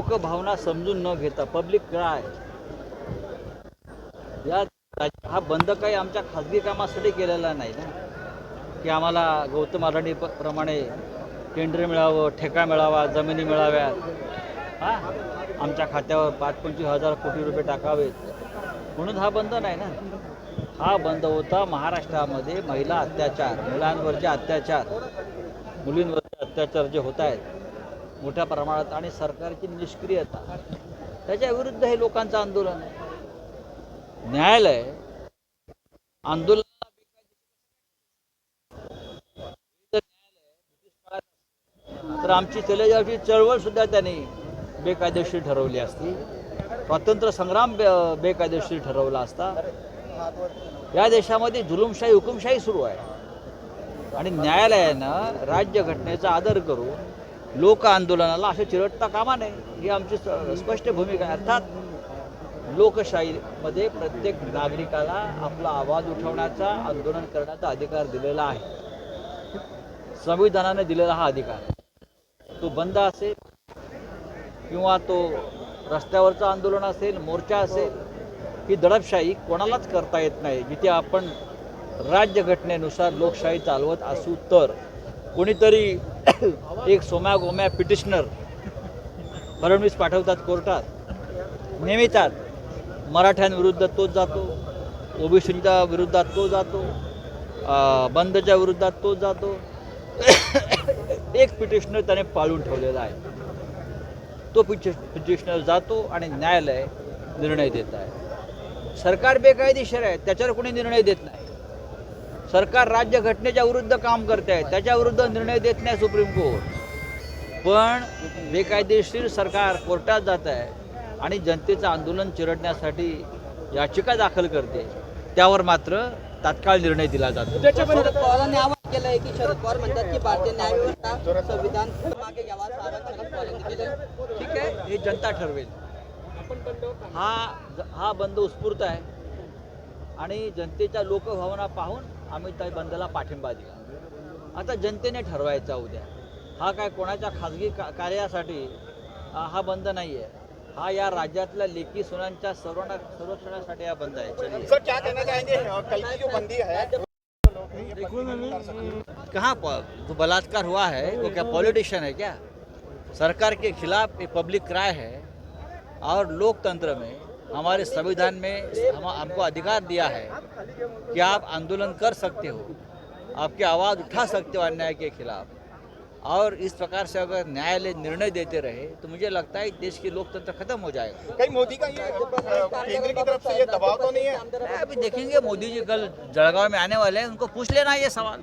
लोकभावना समजून न घेता पब्लिक क्राय या हा बंद काही आमच्या खाजगी कामासाठी केलेला नाही ना, की आम्हाला गौतम अडाणी प्रमाणे टेंडर मिळावं, ठेका मिळावा, जमिनी मिळाव्यात, हां आमच्या खात्यावर 5-25 हजार कोटी रुपये टाकावेत म्हणून हा बंद नाही ना. हा बंद होता महाराष्ट्रामध्ये महिला अत्याचार, मुलांवरचे अत्याचार, मुलींवरचे अत्याचार जे होत आहेत मोठ्या प्रमाणात आणि सरकारची निष्क्रियता, त्याच्या विरुद्ध हे लोकांचं आंदोलन आहे. न्यायालय आंदोलन तर आमची चलेजावची चळवळ सुद्धा त्यांनी बेकायदेशीर ठरवली असती, स्वातंत्र्य संग्राम बेकायदेशीर ठरवला असता. या देशामध्ये जुलुमशाही हुकुमशाही सुरू आहे आणि न्यायालयानं राज्यघटनेचा आदर करून लोक आंदोलनाला असे चिरडता कामा नये, ही आमची स्पष्ट भूमिका आहे. अर्थात लोकशाहीमध्ये प्रत्येक नागरिकाला आपला आवाज उठवण्याचा, आंदोलन करण्याचा अधिकार दिलेला आहे, संविधानाने दिलेला हा अधिकार आहे. तो बंद असेल किंवा तो रस्त्यावरचं आंदोलन असेल, मोर्चा असेल, ही दडपशाही कोणालाच करता येत नाही. जिथे आपण राज्यघटनेनुसार लोकशाही चालवत असू तर कोणीतरी एक सोम्या पिटिशनर फडणवीस पाठवतात कोर्टात, नेमितात, मराठ्यांविरुद्ध तोच जातो, ओबीसींच्या विरोधात तो जातो, बंदच्या विरोधात तोच जातो. एक पिटिशनर त्याने पाळून ठेवलेला आहे. तो पिटिशनर जातो आणि न्यायालय निर्णय देत आहे. सरकार बेकायदेशीर आहे त्याच्यावर कोणी निर्णय देत नाही. सरकार राज्यघटनेच्या विरुद्ध काम करते आहे त्याच्या विरुद्ध निर्णय देत नाही सुप्रीम कोर्ट. पण बेकायदेशीर सरकार कोर्टात जात आहे आणि जनतेचं आंदोलन चिरडण्यासाठी याचिका दाखल करते, त्यावर मात्र तात्काळ निर्णय दिला जातो. शरद पवारांनी आवाहन केलं आहे की शरद पवार म्हणतात की भारतीय न्यायव्यवस्था संविधान मागे घ्यावा, असं आवाहन शरद पवारांनी केलं. ठीक आहे, हे जनता ठरवेल. हा बंद उत्स्फूर्त आहे आणि जनतेच्या लोकभावना पाहून आम्ही त्या बंदला पाठिंबा दिला. आता जनतेने ठरवायचा उद्या. हा काय कोणाच्या खाजगी कार्यासाठी हा बंद नाही आहे. हा या राज्यातल्या लेकी सुनांच्या संरक्षणासाठी हा बंद आहे. सर क्या कहना चाहेंगे, कल की जो बंदी है कहाँ जो बलात्कार हुआ है वो क्या पॉलिटिशियन है क्या? सरकार के खिलाफ एक पब्लिक क्राई है और लोकतंत्र में हमारे संविधान में हमको अधिकार दिया है कि आप आंदोलन कर सकते हो, आपकी आवाज़ उठा सकते हो अन्याय के खिलाफ. और इस प्रकार से अगर न्यायालय निर्णय देते रहे तो मुझे लगता है देश की लोकतंत्र खत्म हो जाएगा. कहीं मोदी का ये केंद्र की तरफ से ये दबाव तो नहीं है? अभी देखेंगे, मोदी जी कल जलगांव में आने वाले हैं, उनको पूछ लेना ये सवाल.